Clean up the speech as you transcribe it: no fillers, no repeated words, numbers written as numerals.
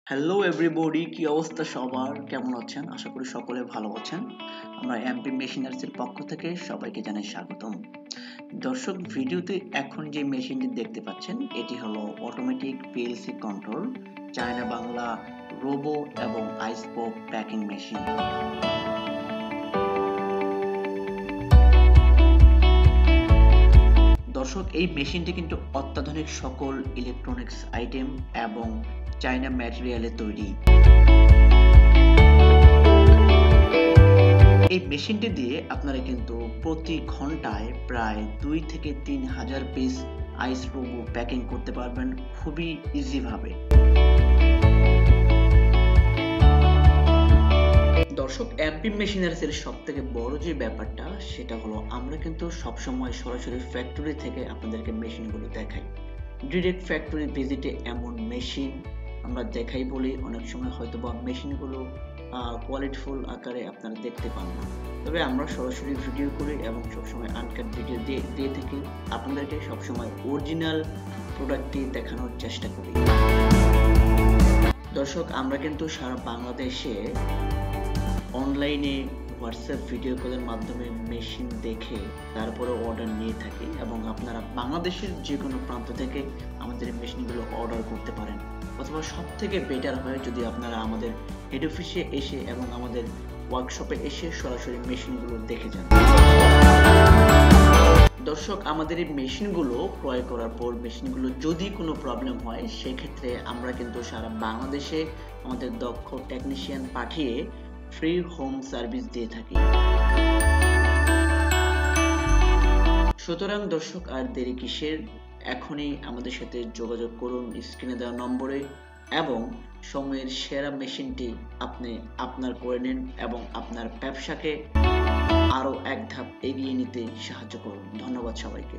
Hello everybody, কি অবস্থা সবার? কেমন আছেন? আশা করি সকলে ভালো আছেন। আমরা এমপি মেশিনার্সের পক্ষ থেকে সবাইকে জানাই স্বাগতম। দর্শক, ভিডিওতে এখন যে মেশিনটি দেখতে পাচ্ছেন এটি হলো automatic PLC control China Bangla robo এবং আইসপক প্যাকিং মেশিন। দর্শক, এই মেশিনটি কিন্তু অত্যাধুনিক সকল ইলেকট্রনিক্স আইটেম এবং চায়না ম্যাটেরিয়ালে তৈরি। এই মেশিনটি দিয়ে আপনারা কিন্তু প্রতি ঘন্টায় প্রায় 2 থেকে 3,000 পিস আইস রোবো প্যাকিং করতে পারবেন খুবই ইজি ভাবে। দর্শক, এমপি মেশিনারিজের সবথেকে বড় যে ব্যাপারটা সেটা হলো আমরা কিন্তু সবসময় সরাসরি ফ্যাক্টরি থেকে আপনাদেরকে মেশিনগুলো দেখাই। ডিরেক্ট ফ্যাক্টরি ভিজিটে এমন মেশিন আমরা দেখাই বলি অনেক সময় হয়তোবা মেশিনগুলো কোয়ালিটিফুল আকারে আপনারা দেখতে পান না। তবে আমরা সরাসরি ভিডিও করি এবং সবসময় আনকাট ভিডিও দিয়ে থাকি, আপনাদেরকে সবসময় অরিজিনাল প্রোডাক্টটি দেখানোর চেষ্টা করি। দর্শক, আমরা কিন্তু সারা বাংলাদেশে অনলাইনে হোয়াটসঅ্যাপ ভিডিও কলের মাধ্যমে মেশিন দেখে তারপরে অর্ডার নিয়ে থাকি এবং আপনারা বাংলাদেশের যে কোনো প্রান্ত থেকে আমাদের মেশিনগুলো অর্ডার করতে পারেন। অথবা সব থেকে বেটার হয় যদি আপনারা আমাদের হেড অফিসে এসে এবং আমাদের ওয়ার্কশপে এসে সরাসরি মেশিনগুলো দেখে যান। দর্শক, আমাদের এই মেশিনগুলো ক্রয় করার পর মেশিনগুলো যদি কোনো প্রবলেম হয় সেক্ষেত্রে আমরা কিন্তু সারা বাংলাদেশে আমাদের দক্ষ টেকনিশিয়ান পাঠিয়ে ফ্রি হোম সার্ভিস দিয়ে থাকি। সুতরাং দর্শক, আর দেরি কিসের? এখনই আমাদের সাথে যোগাযোগ করুন স্ক্রিনে দেওয়া নম্বরে এবং সময়ের সেরা মেশিনটি আপনি আপনার করে নিন এবং আপনার ব্যবসাকে আরো এক ধাপ এগিয়ে নিতে সাহায্য করুন। ধন্যবাদ সবাইকে।